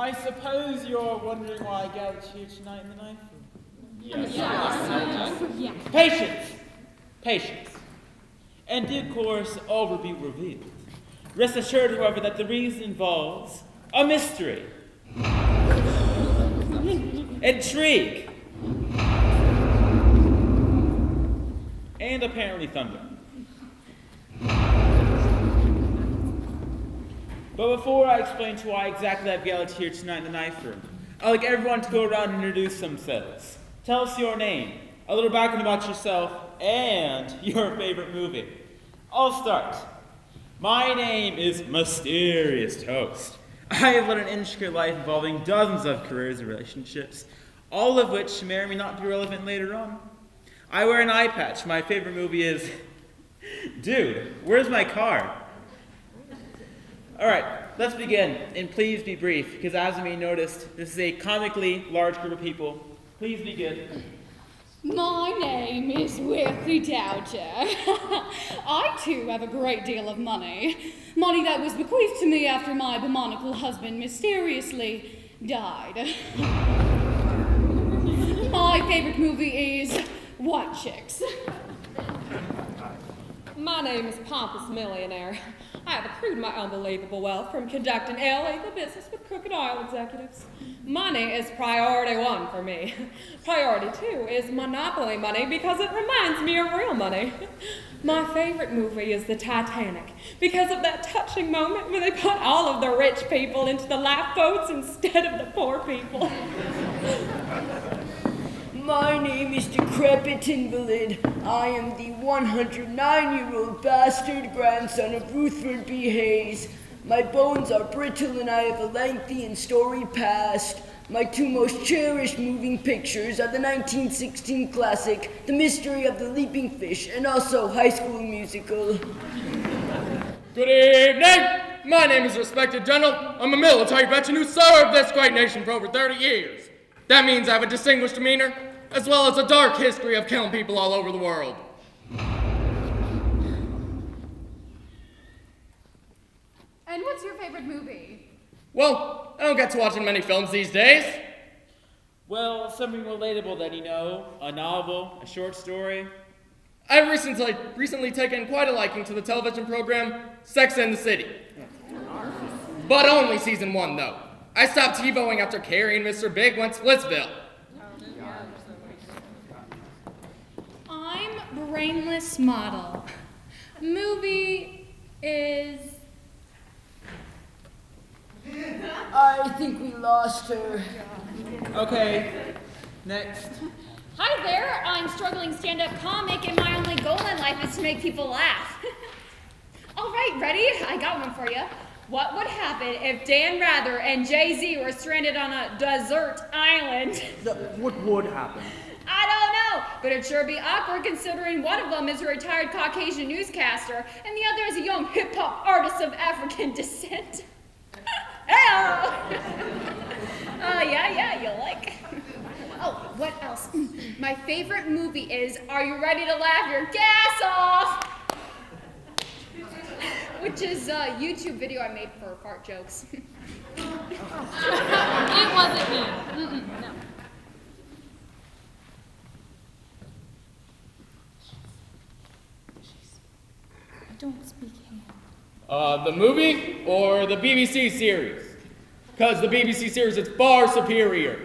I suppose you're wondering why I gathered here tonight in the knife room. Yes. Patience! Patience. And due course, all will be revealed. Rest assured, however, that the reason involves a mystery, intrigue, and apparently thunder. But before I explain to why exactly I've gathered here tonight in the knife room, I'd like everyone to go around and introduce themselves. Tell us your name, a little background about yourself, and your favorite movie. I'll start. My name is Mysterious Toast. I have led an intricate life involving dozens of careers and relationships, all of which may or may not be relevant later on. I wear an eye patch. My favorite movie is... Dude, where's my car? Alright, let's begin, and please be brief, because as you may notice, this is a comically large group of people. Please begin. My name is Wealthy Dowager. I too have a great deal of money. Money that was bequeathed to me after my demonical husband mysteriously died. My favorite movie is White Chicks. My name is Pompous Millionaire. I have accrued my unbelievable wealth from conducting illegal business with crooked oil executives. Money is priority one for me. Priority two is monopoly money because it reminds me of real money. My favorite movie is the Titanic because of that touching moment when they put all of the rich people into the lifeboats instead of the poor people. My name is Decrepit Invalid. I am the 109-year-old bastard grandson of Rutherford B. Hayes. My bones are brittle and I have a lengthy and storied past. My two most cherished moving pictures are the 1916 classic, The Mystery of the Leaping Fish, and also High School Musical. Good evening! My name is Respected General. I'm a military veteran who served this great nation for over 30 years. That means I have a distinguished demeanor, as well as a dark history of killing people all over the world. And what's your favorite movie? Well, I don't get to watching many films these days. Well, something relatable then, a novel, a short story. I've recently taken quite a liking to the television program Sex and the City. But only season 1, though. I stopped TiVoing after Carrie and Mr. Big went Splitsville. I'm Brainless Model. Movie is... I think we lost her. Okay, next. Hi there, I'm struggling stand-up comic and my only goal in life is to make people laugh. All right, ready? I got one for you. What would happen if Dan Rather and Jay-Z were stranded on a desert island? What would happen? I don't know, but it'd sure be awkward considering one of them is a retired Caucasian newscaster and the other is a young hip-hop artist of African descent. Hey-oh! Yeah, you like. Oh, what else? My favorite movie is Are You Ready to Laugh Your Gas Off? Which is a YouTube video I made for fart jokes. It wasn't me. No. I don't speak hand. The movie or the BBC series? Because the BBC series is far superior.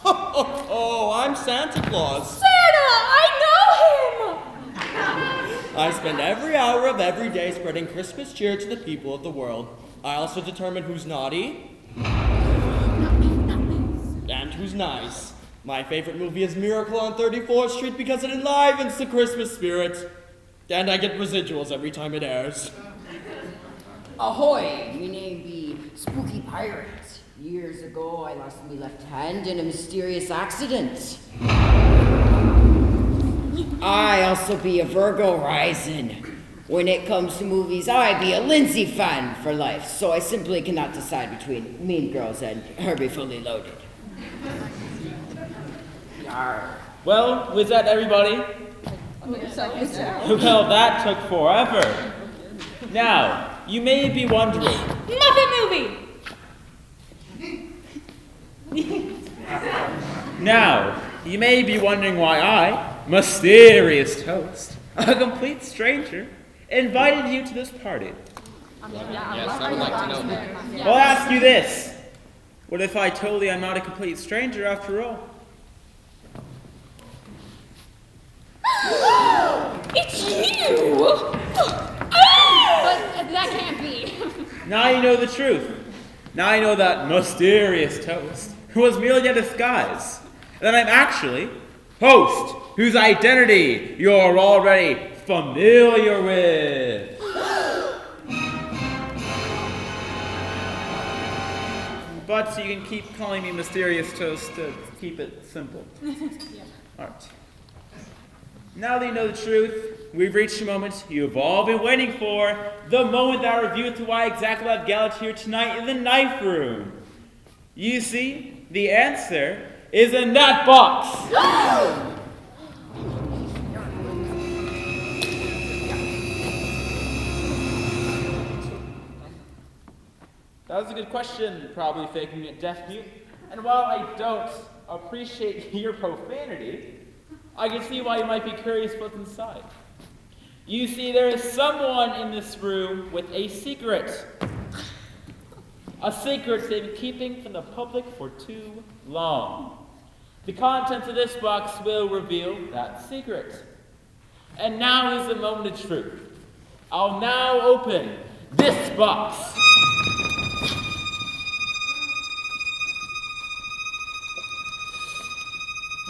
Oh, I'm Santa Claus. Santa, I know him! I spend every hour of every day spreading Christmas cheer to the people of the world. I also determine who's naughty and who's nice. My favorite movie is Miracle on 34th Street because it enlivens the Christmas spirit. And I get residuals every time it airs. Ahoy, me name be Spooky Pirate. Years ago, I lost my left hand in a mysterious accident. I also be a Virgo rising. When it comes to movies, I be a Lindsay fan for life, so I simply cannot decide between Mean Girls and Herbie Fully Loaded. Yarr. Well, was that everybody? Well, that took forever. Now, you may be wondering, Muppet movie! Now, you may be wondering why I, mysterious toast, a complete stranger, invited you to this party. Yes, I would like to know. Well, I'll ask you this. What if I told you I'm not a complete stranger after all? It's you! But that can't be. Now you know the truth. Now I know that mysterious toast was merely a disguise. And that I'm actually Host, whose identity you're already familiar with. But you can keep calling me Mysterious Toast to keep it simple. Alright. Now that you know the truth, we've reached the moment you've all been waiting for. The moment that I reveal to why exactly I've gathered here tonight in the knife room. You see, the answer is in that box. That was a good question, probably faking it deaf mute. And while I don't appreciate your profanity, I can see why you might be curious what's inside. You see, there is someone in this room with a secret. A secret they've been keeping from the public for too long. The contents of this box will reveal that secret. And now is the moment of truth. I'll now open this box.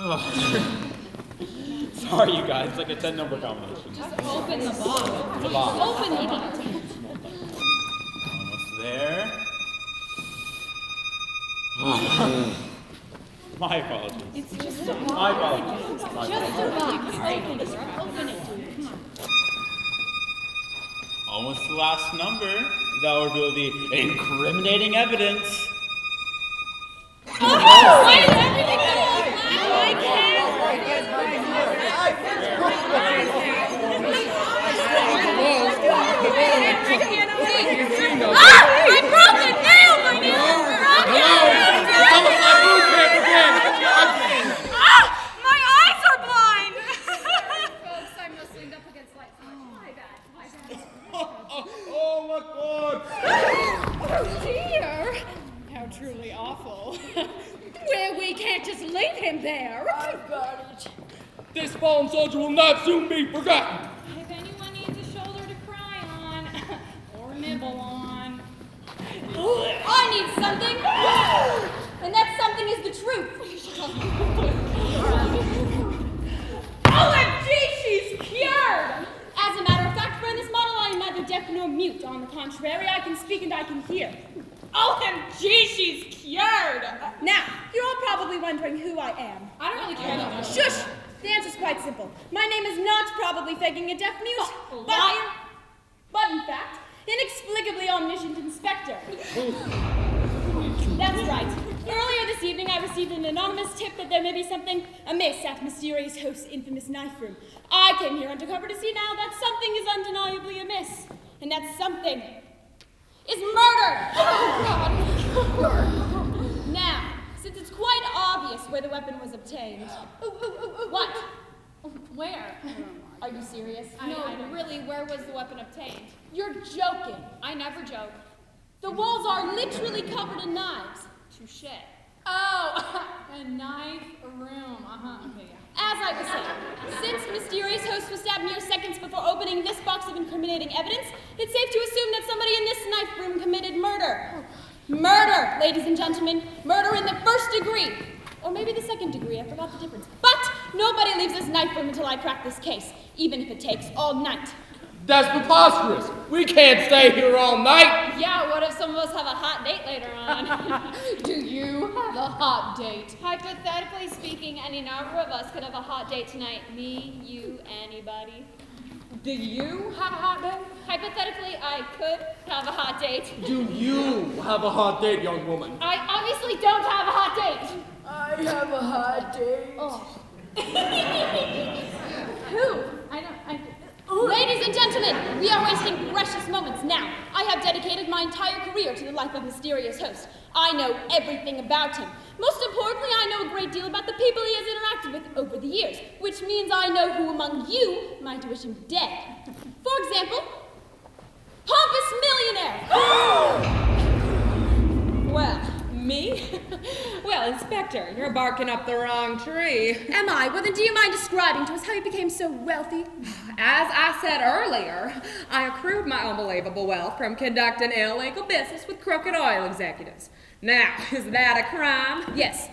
Oh. Sorry, you guys, it's like a 10-number combination. Just open the box. It's a box. Open the box. Almost there. My apologies. It's just a box. My apologies. My Just apologies. a box. Open it, dude. Come on. Almost the last number. That will reveal the incriminating evidence. Why is everything so black? I can't. I broke a nail, my nail! My eyes are blind! Folks, I'm listening up against lights. My bad. Oh my God! Oh dear! How truly awful. Where we can't just leave him there. I've got it. This fallen soldier will not soon be forgotten. If anyone needs a shoulder to cry on, or nibble on. I need something! And that something is the truth. OMG, she's cured! As a matter of fact, for in this model, I am neither deaf nor mute. On the contrary, I can speak and I can hear. OMG, she's cured! Now, you're all probably wondering who I am. I don't really care that much. Shush! The answer's quite simple. My name is not probably faking a deaf mute. Liar! But in fact, inexplicably omniscient inspector. That's right. Earlier this evening, I received an anonymous tip that there may be something amiss at Mysterious Host's infamous knife room. I came here undercover to see now that something is undeniably amiss. And that something is murder! Oh, God. Now, since it's quite obvious where the weapon was obtained. What? Where? Are you serious? No, really, where was the weapon obtained? You're joking. I never joke. The walls are literally covered in knives. Touche. Oh, a knife room. Okay, yeah. As I was saying, since Mysterious Host was stabbed mere seconds before opening this box of incriminating evidence, it's safe to assume that somebody in this knife room committed murder. Murder, ladies and gentlemen. Murder in the first degree. Or maybe the second degree, I forgot the difference. But nobody leaves this knife room until I crack this case, even if it takes all night. That's preposterous. We can't stay here all night. Yeah, what if some of us have a hot date later on? Do you have a hot date? Hypothetically speaking, any number of us could have a hot date tonight. Me, you, anybody. Do you have a hot date? Hypothetically, I could have a hot date. Do you have a hot date, young woman? I obviously don't have a hot date. I have a hot date. Oh. Who? Ladies and gentlemen, we are wasting precious moments now. I have dedicated my entire career to the life of Mysterious Host. I know everything about him. Most importantly, Metaphorically, I know a great deal about the people he has interacted with over the years, which means I know who among you might wish him dead. For example, Pompous Millionaire! Well, me? Well, Inspector, you're barking up the wrong tree. Am I? Well, then do you mind describing to us how you became so wealthy? As I said earlier, I accrued my unbelievable wealth from conducting illegal business with crooked oil executives. Now, is that a crime? Yes.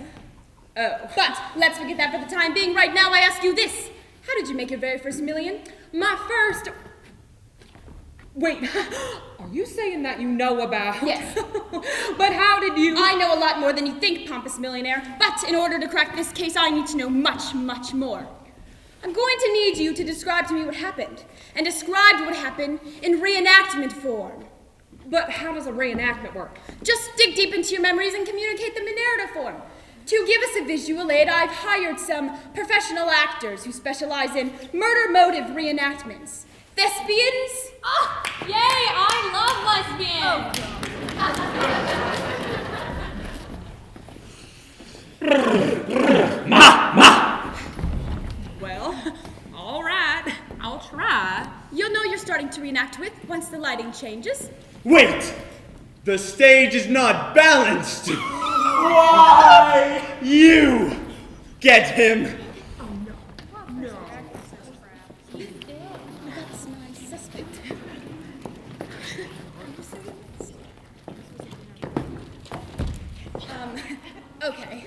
Oh. But let's forget that for the time being. Right now, I ask you this. How did you make your very first million? My first... Wait, are you saying that you know about? Yes. But how did you... I know a lot more than you think, Pompous Millionaire. But in order to crack this case, I need to know much, much more. I'm going to need you to describe to me what happened. And describe what happened in reenactment form. But how does a reenactment work? Just dig deep into your memories and communicate them in narrative form. To give us a visual aid, I've hired some professional actors who specialize in murder motive reenactments. Thespians? Oh, yay! I love lesbians. Well, all right, I'll try. You'll know you're starting to reenact with once the lighting changes. Wait! The stage is not balanced! Why? You! Get him! That's my suspect. Okay.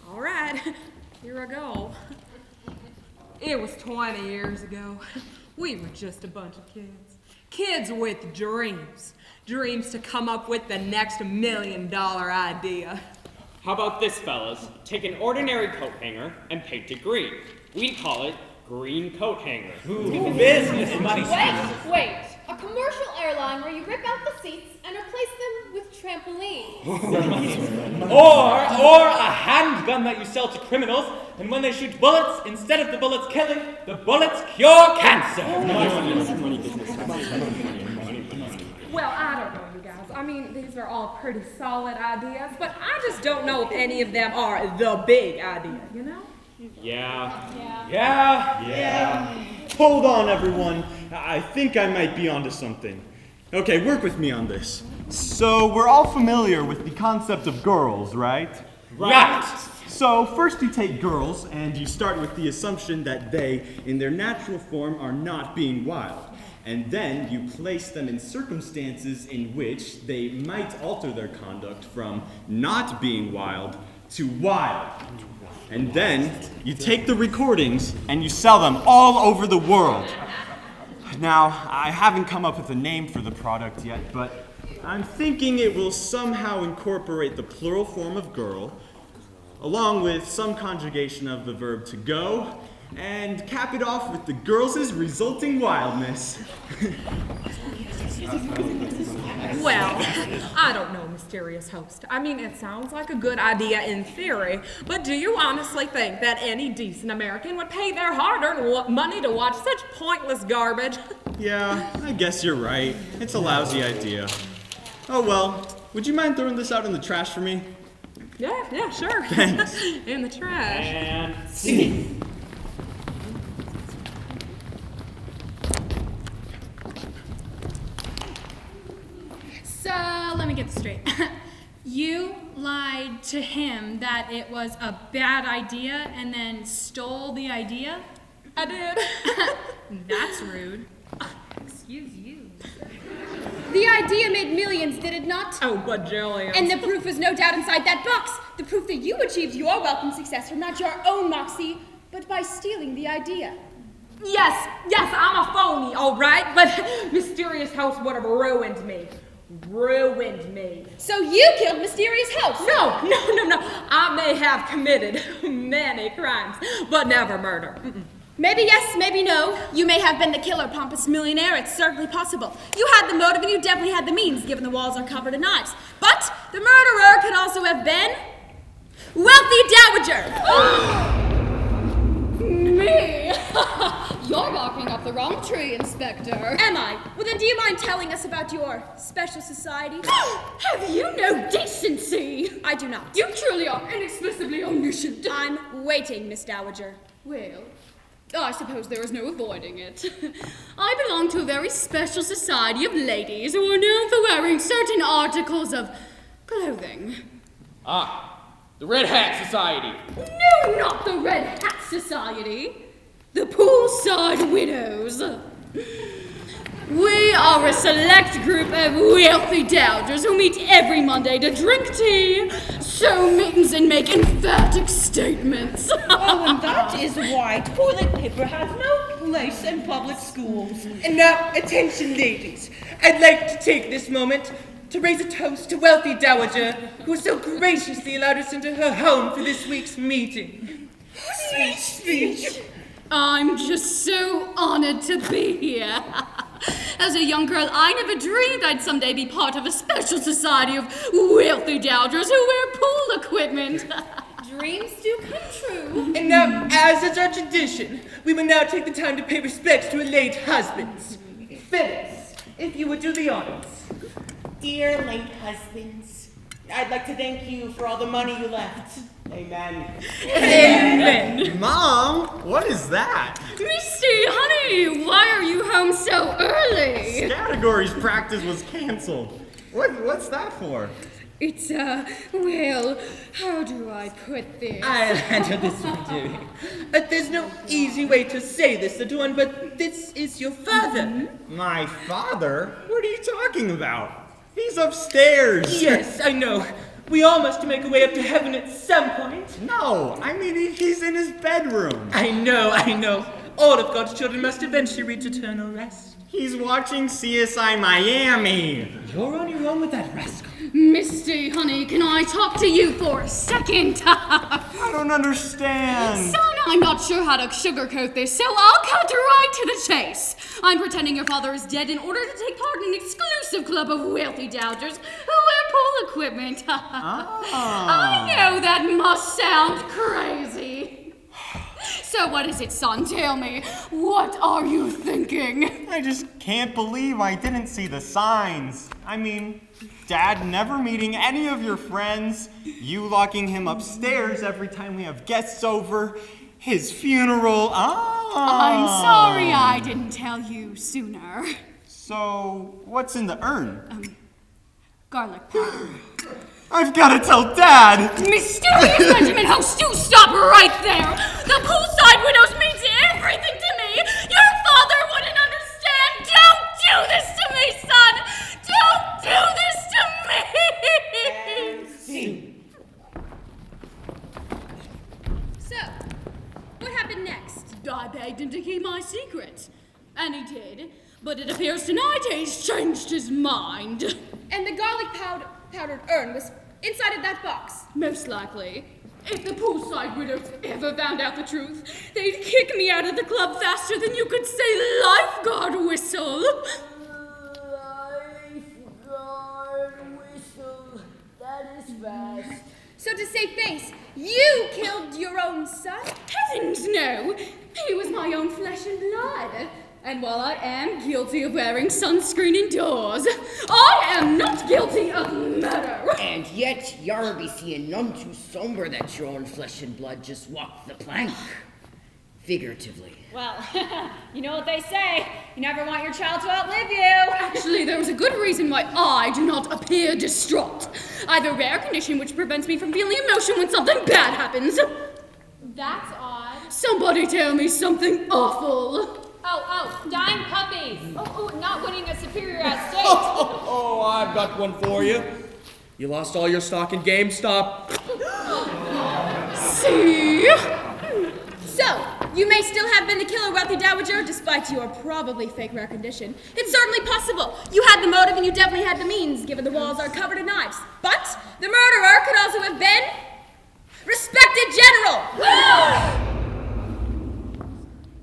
All right, here I go. It was 20 years ago. We were just a bunch of kids. Kids with dreams. Dreams to come up with the next $1 million idea. How about this, fellas? Take an ordinary coat hanger and paint it green. We'd call it green coat hanger. Business money. Wait. A commercial airline where you rip out the seats and replace them with trampolines. Or a handgun that you sell to criminals, and when they shoot bullets, instead of the bullets killing, the bullets cure cancer. Well, I don't know, you guys. I mean, these are all pretty solid ideas, but I just don't know if any of them are the big idea, you know? Yeah. Hold on, everyone. I think I might be onto something. Okay, work with me on this. So, we're all familiar with the concept of girls, right? Right. So, first you take girls, and you start with the assumption that they, in their natural form, are not being wild. And then you place them in circumstances in which they might alter their conduct from not being wild to wild. And then you take the recordings and you sell them all over the world. Now, I haven't come up with a name for the product yet, but I'm thinking it will somehow incorporate the plural form of girl, along with some conjugation of the verb to go, and cap it off with the girls' resulting wildness. Well, I don't know, mysterious host. I mean, it sounds like a good idea in theory, but do you honestly think that any decent American would pay their hard-earned money to watch such pointless garbage? Yeah, I guess you're right. It's a lousy idea. Oh well, would you mind throwing this out in the trash for me? Yeah, sure. Thanks. In the trash. And see. So, let me get this straight. You lied to him that it was a bad idea and then stole the idea? I did. That's rude. Excuse you. The idea made millions, did it not? Oh, bajillions. And the proof was no doubt inside that box. The proof that you achieved your wealth and success from not your own moxie, but by stealing the idea. Yes, I'm a phony, all right? But mysterious host would have ruined me. So you killed Mysterious Host? No. I may have committed many crimes, but never murder. Maybe yes, maybe no. You may have been the killer, Pompous Millionaire. It's certainly possible. You had the motive and you definitely had the means, given the walls are covered in knives. But the murderer could also have been Wealthy Dowager. Me? You're barking up the wrong country, Inspector. Am I? Well, then do you mind telling us about your special society? Have you no decency? I do not. You truly are inexplicably omniscient. I'm waiting, Miss Dowager. Well, I suppose there is no avoiding it. I belong to a very special society of ladies who are known for wearing certain articles of clothing. Ah, the Red Hat Society. No, not the Red Hat Society. The Poolside Widows. We are a select group of wealthy dowagers who meet every Monday to drink tea, sew mittens, and make emphatic statements. Oh, and that is why toilet paper has no place in public schools. And now, attention ladies. I'd like to take this moment to raise a toast to wealthy dowager who so graciously allowed us into her home for this week's meeting. Sweet speech. I'm just so honored to be here. As a young girl, I never dreamed I'd someday be part of a special society of wealthy dowagers who wear pool equipment. Dreams do come true. And now, as is our tradition, we will now take the time to pay respects to our late husbands. Phyllis, if you would do the honors. Dear late husbands, I'd like to thank you for all the money you left. Amen. Amen. Mom, what is that? Misty, honey, why are you home so early? Categories practice was canceled. What's that for? It's, well, how do I put this? I'll handle this one, dearie. There's no easy way to say this, little one, but this is your father. My father? What are you talking about? He's upstairs. Yes, I know. We all must make a way up to heaven at some point. No, I mean he's in his bedroom. I know. All of God's children must eventually reach eternal rest. He's watching CSI Miami. You're on your own with that rascal. Misty, honey, can I talk to you for a second? I don't understand. Son, I'm not sure how to sugarcoat this, so I'll cut right to the chase. I'm pretending your father is dead in order to take part in an exclusive club of wealthy dowagers who wear pool equipment. I know that must sound crazy. So what is it, son? Tell me, what are you thinking? I just can't believe I didn't see the signs. I mean, Dad never meeting any of your friends, you locking him upstairs every time we have guests over, his funeral. I'm sorry I didn't tell you sooner. So, what's in the urn? Garlic powder. I've got to tell Dad! Mysterious Benjamin host, do stop right there! The poolside widows means everything to me! Your father wouldn't understand! Don't do this to me, son! Don't do this to me! So, what happened next? I begged him to keep my secret. And he did. But it appears tonight he's changed his mind. And the garlic powdered urn was inside of that box. Most likely. If the poolside widows ever found out the truth, they'd kick me out of the club faster than you could say lifeguard whistle. Lifeguard whistle. That is fast. So to save face, you killed your own son? Heavens no! He was my own flesh and blood. And while I am guilty of wearing sunscreen indoors, I am not guilty of murder. And yet, y'all be seeing none too somber that your own flesh and blood just walked the plank. Figuratively. Well, you know what they say. You never want your child to outlive you. Actually, there is a good reason why I do not appear distraught. I have a rare condition which prevents me from feeling emotion when something bad happens. That's odd. Somebody tell me something awful. Oh, dying puppies. Oh, not winning a superior at state. Oh, I've got one for you. You lost all your stock in GameStop. See? So, you may still have been the killer wealthy dowager despite your probably fake rare condition. It's certainly possible. You had the motive and you definitely had the means, given the walls are covered in knives. But the murderer could also have been respected general.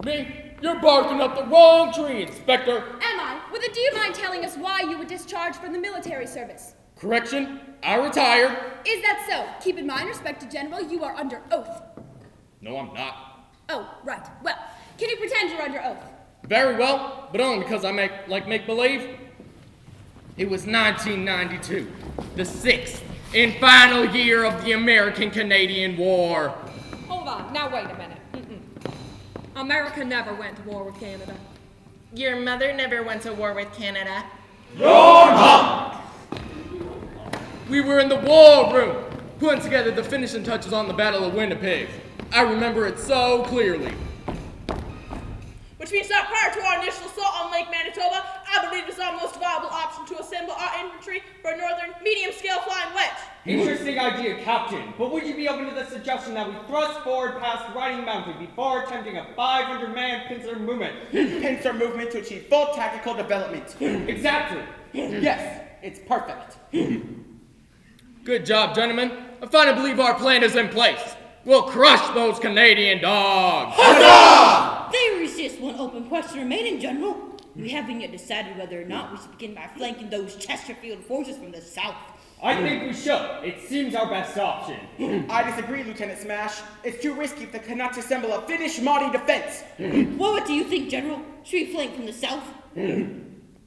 Me? You're barking up the wrong tree, Inspector. Am I? Well, then do you mind telling us why you were discharged from the military service? Correction, I retired. Is that so? Keep in mind, respected general, you are under oath. No, I'm not. Oh, right. Well, can you pretend you're under oath? Very well, but only because I like make-believe. It was 1992, the 6th and final year of the American-Canadian War. Hold on, now wait a minute. America never went to war with Canada. Your mother never went to war with Canada. Your mom! We were in the war room, putting together the finishing touches on the Battle of Winnipeg. I remember it so clearly. Which means that prior to our initial assault on Lake Manitoba, I believe it's our most viable option to assemble our infantry for a northern medium-scale flying wedge. Interesting idea, Captain. But would you be open to the suggestion that we thrust forward past Riding Mountain before attempting a 500-man pincer movement? Pincer movement to achieve full tactical development. Exactly. Yes, it's perfect. Good job, gentlemen. I finally believe our plan is in place. We'll crush those Canadian dogs. Huzzah! There is just one open question remaining, General. We haven't yet decided whether or not we should begin by flanking those Chesterfield forces from the south. I think we should. It seems our best option. I disagree, Lieutenant Smash. It's too risky if they cannot assemble a finished Maudie defense. Well, what do you think, General? Should we flank from the south?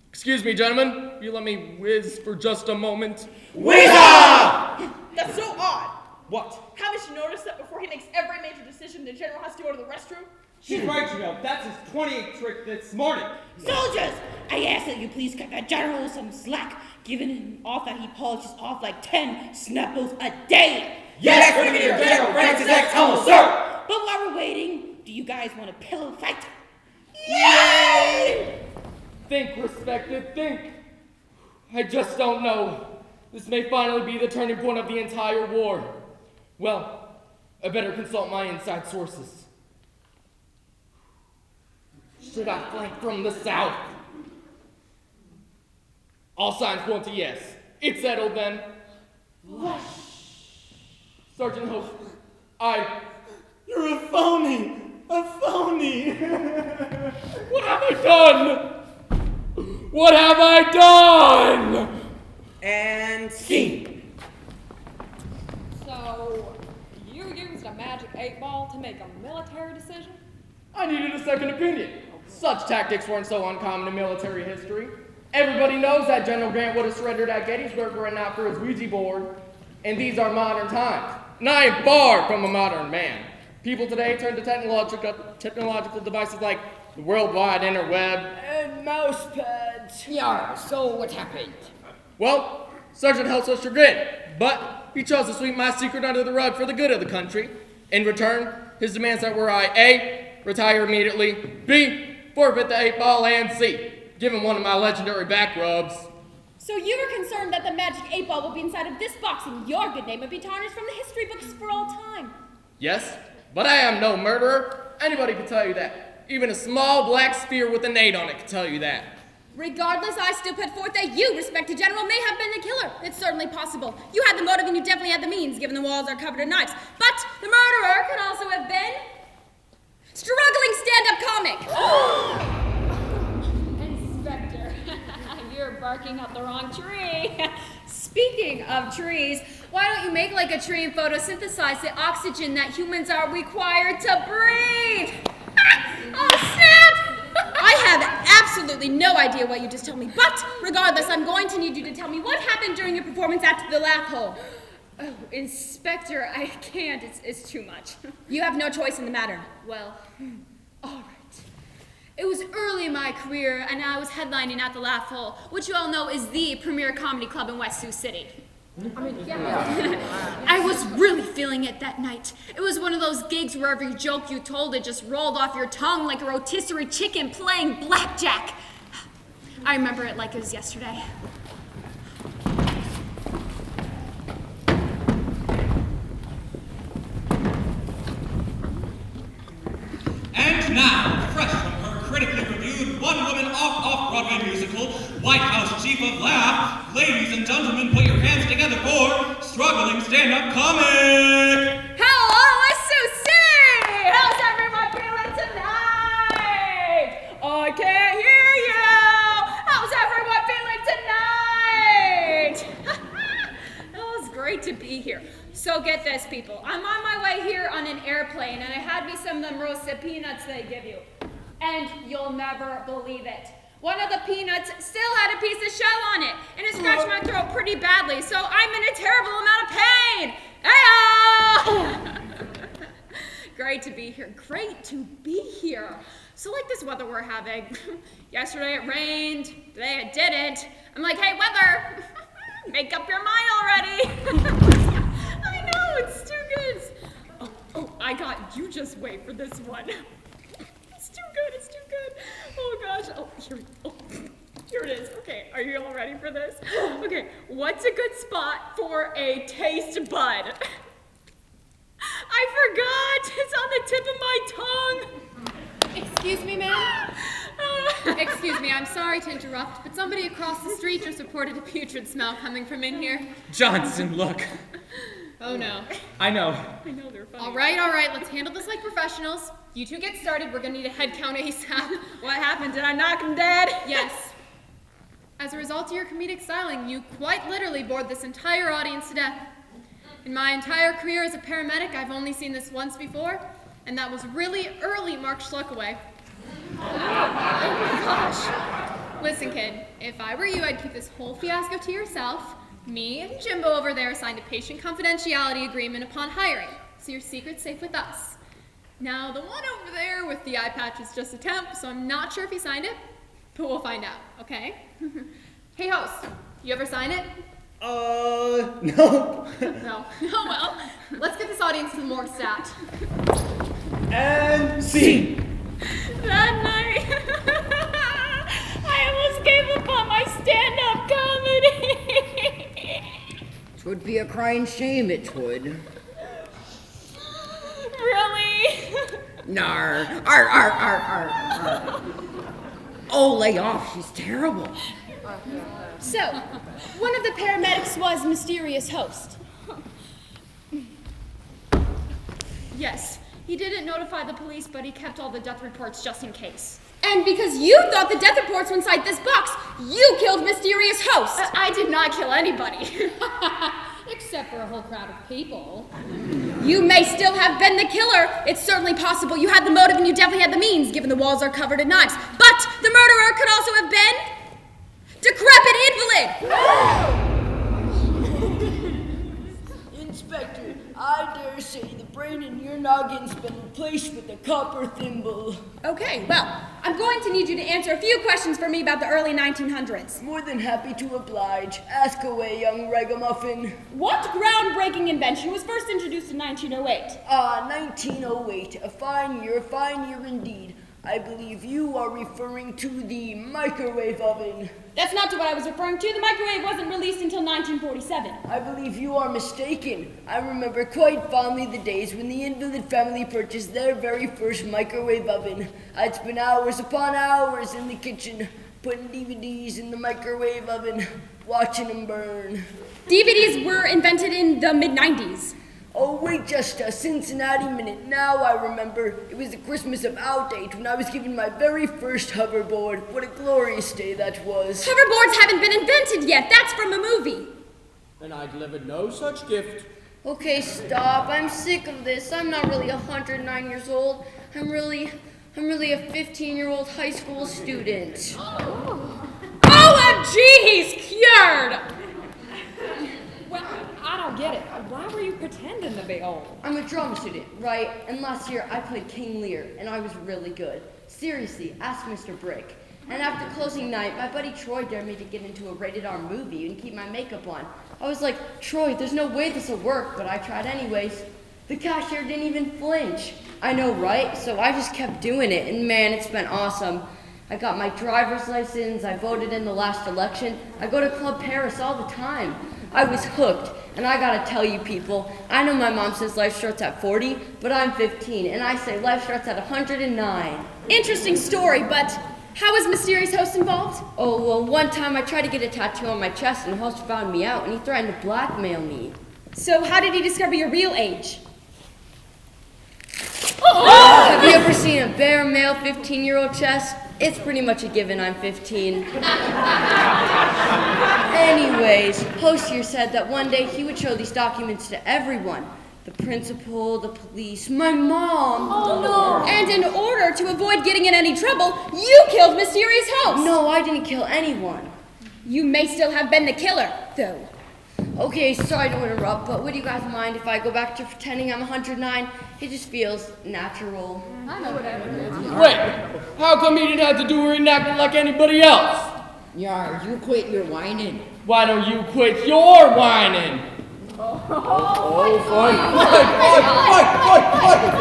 Excuse me, gentlemen. Will you let me whiz for just a moment? Whizza! That's so odd. What? Haven't you noticed that before he makes every major decision, the general has to go to the restroom? She's right, you know. That's his 28th trick this morning. Soldiers! I ask that you please cut that general some slack, giving him off that he polishes off like 10 Snapples a day. Yes, Brigadier General Francis X. Hummel, sir! But while we're waiting, do you guys want a pillow fight? Yay! Think, respected, think. I just don't know. This may finally be the turning point of the entire war. Well, I better consult my inside sources. Should I flank from the south? All signs point to yes. It's settled then. Sergeant Hope, You're a phony! A phony! What have I done? What have I done? And scene. So, you used a magic 8-ball to make a military decision? I needed a second opinion. Such tactics weren't so uncommon in military history. Everybody knows that General Grant would have surrendered at Gettysburg were it not for his Ouija board. And these are modern times. And I am far from a modern man. People today turn to technological devices like the worldwide interweb. And mouse pads. Yeah, so what happened? Well, Sergeant helps us chagrin, but he chose to sweep my secret under the rug for the good of the country. In return, his demands that were I, A, retire immediately, B, forfeit the 8-ball, and C, give him one of my legendary back rubs. So you were concerned that the magic 8-ball would be inside of this box and your good name would be tarnished from the history books for all time. Yes, but I am no murderer. Anybody can tell you that. Even a small black sphere with an 8 on it can tell you that. Regardless, I still put forth that you, respected general, may have been the killer. It's certainly possible. You had the motive and you definitely had the means, given the walls are covered in knives. But the murderer could also have been... struggling stand-up comic! Inspector, you're barking up the wrong tree. Speaking of trees, why don't you make like a tree and photosynthesize the oxygen that humans are required to breathe? Oh, snap! I have absolutely no idea what you just told me, but regardless, I'm going to need you to tell me what happened during your performance at the laugh hole. Oh, Inspector, I can't. It's too much. You have no choice in the matter. Well, all right. It was early in my career, and I was headlining at the Laugh Hole, which you all know is the premier comedy club in West Sioux City. I mean, yeah. I was really feeling it that night. It was one of those gigs where every joke you told it just rolled off your tongue like a rotisserie chicken playing blackjack. I remember it like it was yesterday. And now, fresh from her critically reviewed one-woman off-Broadway musical, White House Chief of Laugh, ladies and gentlemen, put your hands together for Struggling Stand-Up Comic! Hello, West Sioux City! How's everyone feeling tonight? I can't hear you! How's everyone feeling tonight? It was great to be here. So get this, people. I'm on my way here on an airplane, and I had me some of them roasted peanuts they give you. And you'll never believe it. One of the peanuts still had a piece of shell on it, and it scratched my throat pretty badly, so I'm in a terrible amount of pain. Hey-oh! Great to be here. Great to be here. So like this weather we're having. Yesterday it rained, today it didn't. I'm like, hey, weather, make up your mind already. I know, it's too good. Oh, I got, you just wait for this one. It's too good. Oh gosh, here it is. Okay, are you all ready for this? Okay, what's a good spot for a taste bud? I forgot, it's on the tip of my tongue. Excuse me, ma'am? Excuse me, I'm sorry to interrupt, but somebody across the street just reported a putrid smell coming from in here. Johnson, look. Oh no. I know, they're funny. All right, let's handle this like professionals. You two get started, we're gonna need a head count ASAP. What happened? Did I knock him dead? Yes. As a result of your comedic styling, you quite literally bored this entire audience to death. In my entire career as a paramedic, I've only seen this once before, and that was really early Mark Schluckaway. Oh my gosh. Listen, kid, if I were you, I'd keep this whole fiasco to yourself. Me and Jimbo over there signed a patient confidentiality agreement upon hiring, so your secret's safe with us. Now, the one over there with the eye patch is just a temp, so I'm not sure if he signed it, but we'll find out, okay? Hey, host, you ever sign it? No. No. Oh, well, let's get this audience to the morgue stat. And scene. That night, I almost gave up on my stand-up comedy. 'Twould be a crying shame, it would. Really? Nar. Arr. Oh, lay off. She's terrible. So, one of the paramedics was Mysterious Host. Yes, he didn't notify the police, but he kept all the death reports just in case. And because you thought the death reports were inside this box, you killed Mysterious Host. I did not kill anybody. Except for a whole crowd of people. You may still have been the killer. It's certainly possible you had the motive and you definitely had the means, given the walls are covered in knives. But the murderer could also have been Decrepit Invalid! Inspector, I dare say the brain in your noggin's been replaced with a copper thimble. Okay, well, I'm going to need you to answer a few questions for me about the early 1900s. More than happy to oblige. Ask away, young ragamuffin. What groundbreaking invention was first introduced in 1908? 1908. A fine year indeed. I believe you are referring to the microwave oven. That's not to what I was referring to. The microwave wasn't released until 1947. I believe you are mistaken. I remember quite fondly the days when the Invalid family purchased their very first microwave oven. I'd spend hours upon hours in the kitchen, putting DVDs in the microwave oven, watching them burn. DVDs were invented in the mid-90s. Oh, wait just a Cincinnati minute. Now I remember. It was the Christmas of our date when I was given my very first hoverboard. What a glorious day that was. Hoverboards haven't been invented yet. That's from a movie. And I delivered no such gift. Okay, stop. I'm sick of this. I'm not really 109 years old. I'm really a 15-year-old high school student. OMG, he's cured! Well, I don't get it. Why were you pretending to be old? I'm a drama student, right? And last year I played King Lear, and I was really good. Seriously, ask Mr. Brick. And after closing night, my buddy Troy dared me to get into a rated-R movie and keep my makeup on. I was like, Troy, there's no way this will work, but I tried anyways. The cashier didn't even flinch. I know, right? So I just kept doing it, and man, it's been awesome. I got my driver's license, I voted in the last election, I go to Club Paris all the time. I was hooked, and I gotta tell you people, I know my mom says life starts at 40, but I'm 15, and I say life starts at 109. Interesting story, but how was Mysterious Host involved? Oh, well, one time I tried to get a tattoo on my chest, and the host found me out, and he threatened to blackmail me. So how did he discover your real age? Have you ever seen a bare male 15-year-old chest? It's pretty much a given I'm 15. Anyways, host here said that one day he would show these documents to everyone. The principal, the police, my mom. Oh no! And in order her to avoid getting in any trouble, you killed Mysterious Host. No, I didn't kill anyone. You may still have been the killer, though. Okay, sorry to interrupt, but would you guys mind if I go back to pretending I'm 109? It just feels natural. I know whatever it is. Wait, how come you didn't have to do her enactment like anybody else? Yar, you quit your whining. Why don't you quit your whining?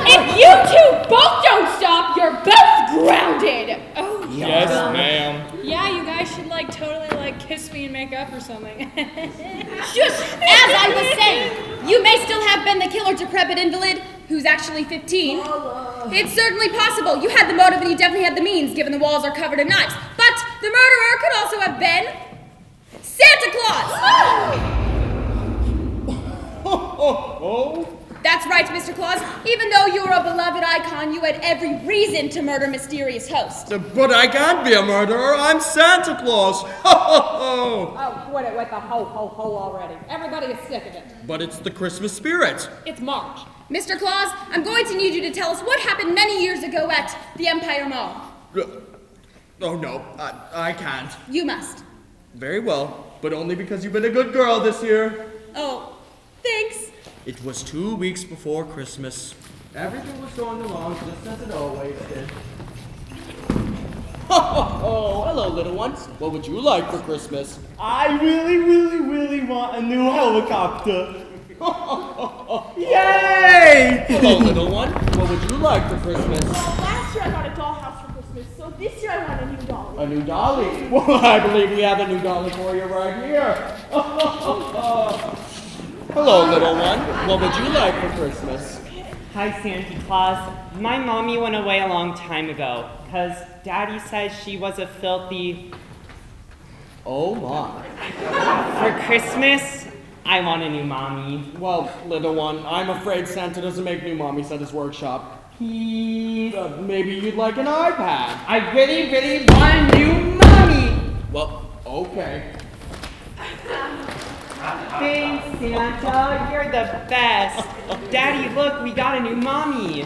If you two both don't stop, you're both grounded. Oh, Yes, ma'am. Yeah, you guys should totally kiss me and make up or something. Just as I was saying, you may still have been the killer decrepit invalid, who's actually 15. It's certainly possible. You had the motive and you definitely had the means, given the walls are covered in knives. But the murderer could also have been Santa Claus. That's right, Mr. Claus. Even though you were a beloved icon, you had every reason to murder Mysterious Host. But I can't be a murderer. I'm Santa Claus. Oh, quit it with the ho ho ho already. Everybody is sick of it. But it's the Christmas spirit. It's March. Mr. Claus, I'm going to need you to tell us what happened many years ago at the Empire Mall. Oh no, I can't. You must. Very well, but only because you've been a good girl this year. Oh, thanks. It was 2 weeks before Christmas. Everything was going along just as it always did. Oh, hello, little ones. What would you like for Christmas? I really want a new helicopter. Yay! Hello, little one. What would you like for Christmas? Last year I got a dollhouse for Christmas, so this year I want a new dolly. A new dolly? Well, I believe we have a new dolly for you right here. Hello, little one. What would you like for Christmas? Hi, Santa Claus. My mommy went away a long time ago, because Daddy says she was a filthy... Oh, my. For Christmas, I want a new mommy. Well, little one, I'm afraid Santa doesn't make new mommies at his workshop. Maybe you'd like an iPad. I really want a new mommy! Well, okay. Thanks, Santa. You're the best. Daddy, look, we got a new mommy.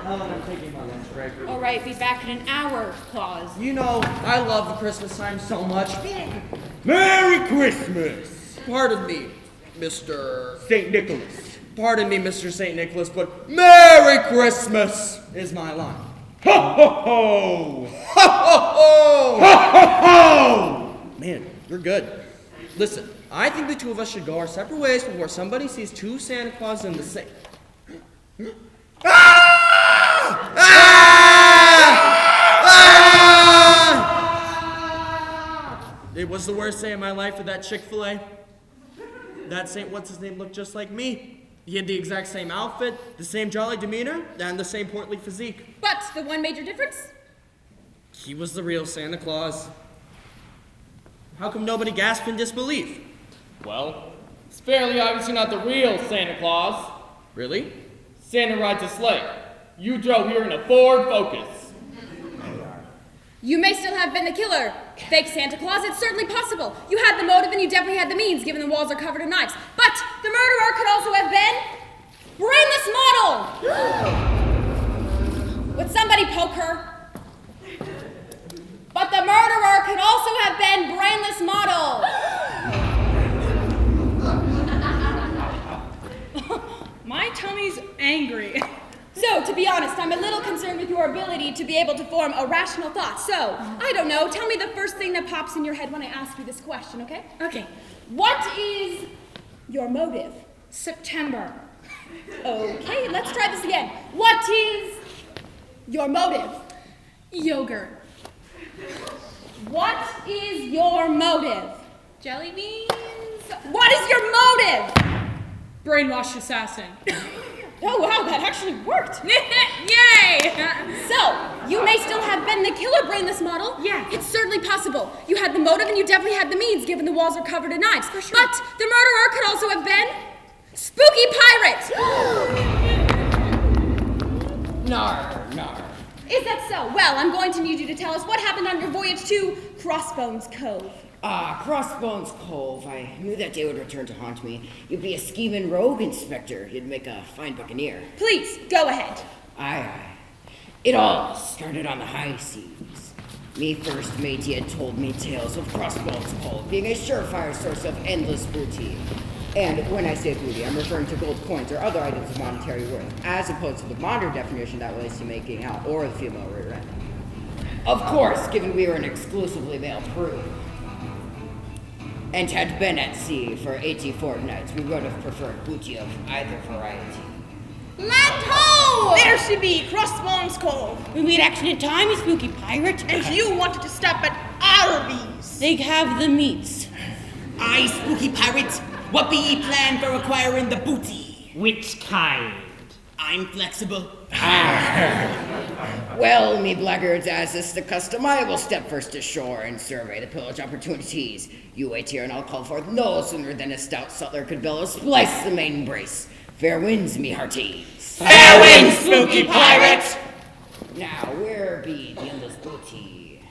I'm taking my lunch break. All right, be back in an hour, Claus. You know, I love the Christmas time so much. Merry Christmas! Pardon me, Mr. St. Nicholas. Pardon me, Mr. St. Nicholas, but Merry Christmas is my line. Ho ho ho! Ho ho ho! Ho ho ho! Man, you're good. Listen, I think the two of us should go our separate ways before somebody sees two Santa Claus in the same... Ah! Ah! It was the worst day of my life with that Chick-fil-A. That Saint What's-His-Name looked just like me. He had the exact same outfit, the same jolly demeanor, and the same portly physique. But the one major difference? He was the real Santa Claus. How come nobody gasped in disbelief? Well, it's fairly obviously not the real Santa Claus. Really? Santa rides a sleigh. You drove here in a Ford Focus. You may still have been the killer. Fake Santa Claus, it's certainly possible. You had the motive and you definitely had the means, given the walls are covered in knives. But the murderer could also have been Brainless Model! Would somebody poke her? But the murderer could also have been Brainless Model! My tummy's angry. So, to be honest, I'm a little concerned with your ability to be able to form a rational thought. So, I don't know, tell me the first thing that pops in your head when I ask you this question, okay? Okay. What is your motive? September. Okay, let's try this again. What is your motive? Yogurt. What is your motive? Jelly beans. What is your motive? Brainwashed assassin. Oh wow, that actually worked. Yay! So, you may still have been the killer Brainless Model. Yeah. It's certainly possible. You had the motive and you definitely had the means, given the walls are covered in knives. For sure. But the murderer could also have been Spooky Pirate. Nar, nar. Is that so? Well, I'm going to need you to tell us what happened on your voyage to Crossbones Cove. Crossbones Cove. I knew that day would return to haunt me. You'd be a scheming rogue inspector. You'd make a fine buccaneer. Please, go ahead. Aye. It all started on the high seas. Me first matey had told me tales of Crossbones Cove being a surefire source of endless booty. And when I say booty, I'm referring to gold coins or other items of monetary worth, as opposed to the modern definition that relates to making out or the female rear end. Of course, given we were an exclusively male crew, and had been at sea for 80 fortnights, we would have preferred booty of either variety. Land ho! There she be, Crossbones Cove. We made action in time, you spooky pirate. And you wanted to stop at Arby's. They have the meats. Aye, spooky pirate. What be ye plan for acquiring the booty? Which kind? I'm flexible. Well, me blackguards, as is the custom, I will step first ashore and survey the pillage opportunities. You wait here and I'll call forth no sooner than a stout sutler could bellow, splice the main brace. Fair winds, me hearties. Fair winds, spooky pirate! Now, where be the endless booty?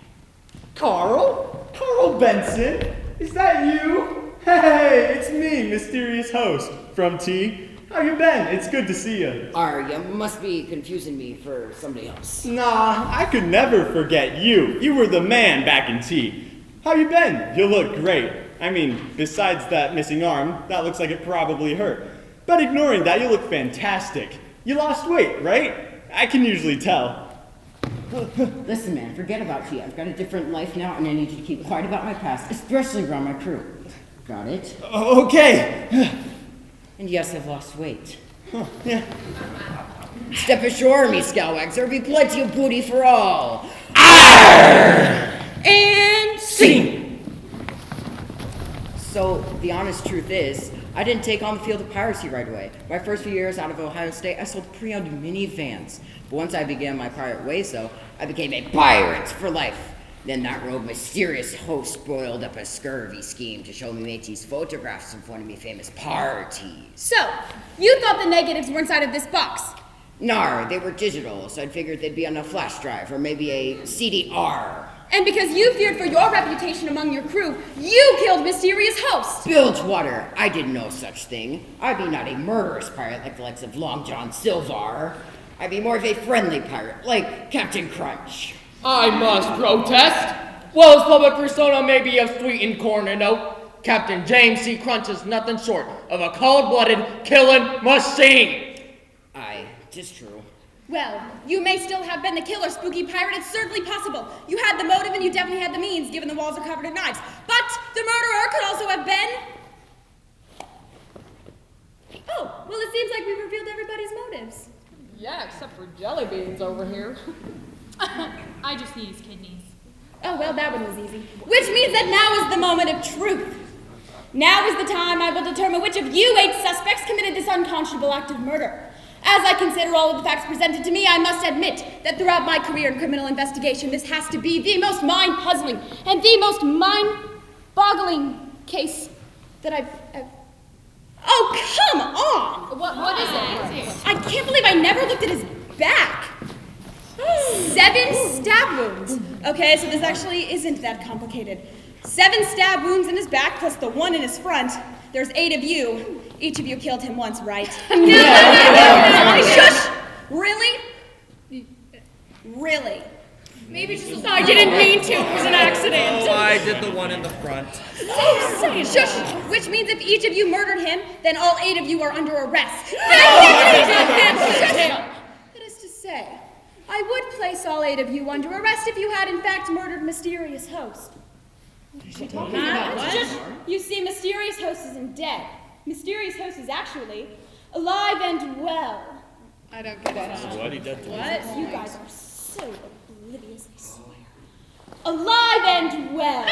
Carl? Carl Benson? Is that you? Hey, it's me, mysterious host from T. How you been? It's good to see you. You must be confusing me for somebody else. Nah, I could never forget you. You were the man back in T. How you been? You look great. I mean, besides that missing arm, that looks like it probably hurt. But ignoring that, you look fantastic. You lost weight, right? I can usually tell. Listen, man, forget about T. I've got a different life now, and I need you to keep quiet about my past, especially around my crew. Got it? Okay. And yes, I've lost weight. Yeah. Step ashore, me scalawags. There'll be plenty of booty for all. Arr! And scene! So, the honest truth is, I didn't take on the field of piracy right away. My first few years out of Ohio State, I sold pre-owned minivans. But once I began my pirate ways, though, I became a pirate for life. Then that rogue mysterious host boiled up a scurvy scheme to show me mateys photographs of one of me famous parties. So, you thought the negatives were inside of this box? Nar, they were digital, so I figured they'd be on a flash drive or maybe a CDR. And because you feared for your reputation among your crew, you killed mysterious host. Bilgewater, I did no such thing. I be not a murderous pirate like the likes of Long John Silver. I be more of a friendly pirate, like Captain Crunch. I must protest. While his public persona may be of sweetened corn and oat, Captain James C. Crunch is nothing short of a cold-blooded killing machine. Aye, 'tis true. Well, you may still have been the killer, spooky pirate. It's certainly possible. You had the motive and you definitely had the means, given the walls are covered in knives. But the murderer could also have been... Oh, well, it seems like we revealed everybody's motives. Yeah, except for jelly beans over here. I just need his kidneys. Oh, well, that one was easy. Which means that now is the moment of truth. Now is the time I will determine which of you 8 suspects committed this unconscionable act of murder. As I consider all of the facts presented to me, I must admit that throughout my career in criminal investigation, this has to be the most mind-puzzling and the most mind-boggling case that I've... Oh, come on! What is it? I can't believe I never looked at his back. 7 stab wounds. Okay, so this actually isn't that complicated. 7 stab wounds in his back plus the 1 in his front. There's 8 of you. Each of you killed him once, right? No. Shush! Really? Really? Maybe just I didn't mean to. It was an accident. Oh, I did the one in the front. Shush! Which means if each of you murdered him, then all 8 of you are under arrest. That is to say, I would place all 8 of you under arrest if you had in fact murdered Mysterious Host. You see, Mysterious Host isn't dead. Mysterious Host is actually alive and well. I don't get it. What he did to What? You guys are so oblivious, I swear. Alive and well.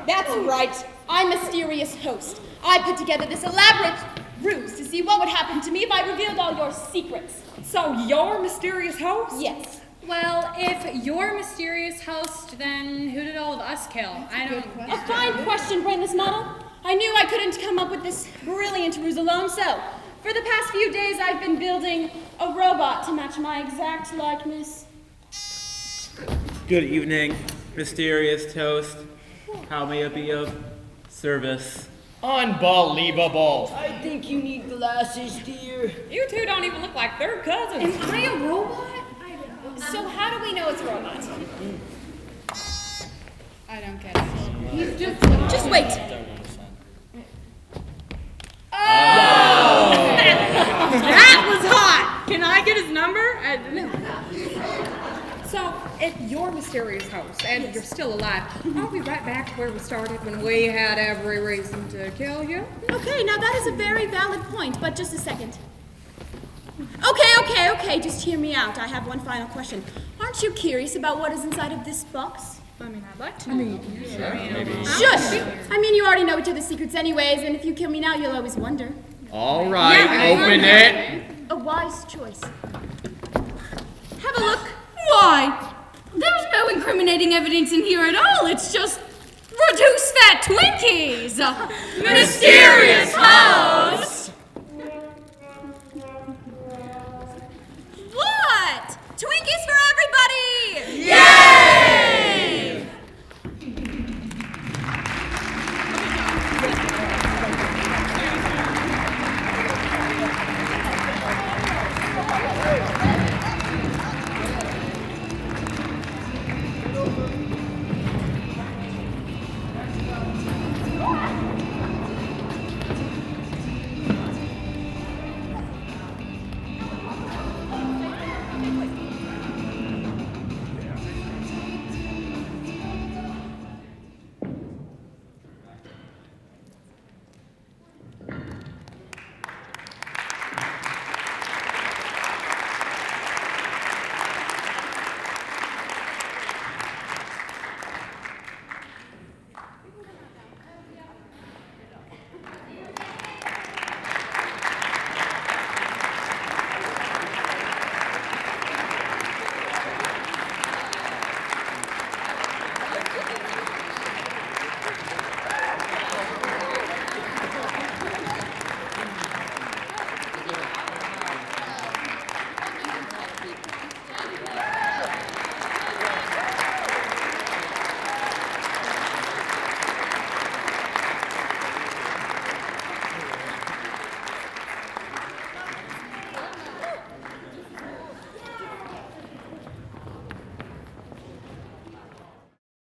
That's right. I'm Mysterious Host. I put together this elaborate ruse to see what would happen to me if I revealed all your secrets. So you're Mysterious Host? Yes. Well, if you're Mysterious Host, then who did all of us kill? I don't... A fine question, Brainless Model. I knew I couldn't come up with this brilliant ruse alone, so for the past few days I've been building a robot to match my exact likeness. Good evening, Mysterious Toast. How may I be of service? Unbelievable. I think you need glasses, dear. You two don't even look like third cousins. Am I a robot? So how do we know it's a robot? I don't get it. He's just wait. That was hot! Can I get his number? So, if you're Mysterious Host and you're still alive, I'll be right back to where we started when we had every reason to kill you. Okay, now that is a very valid point, but just a second. Okay, just hear me out. I have one final question. Aren't you curious about what is inside of this box? I mean, I'd like to. Shush! I mean, you already know each other's secrets anyways, and if you kill me now, you'll always wonder. All right, open it. A wise choice. Have a look. Why? There's no incriminating evidence in here at all. It's just reduced fat Twinkies. Mysterious House!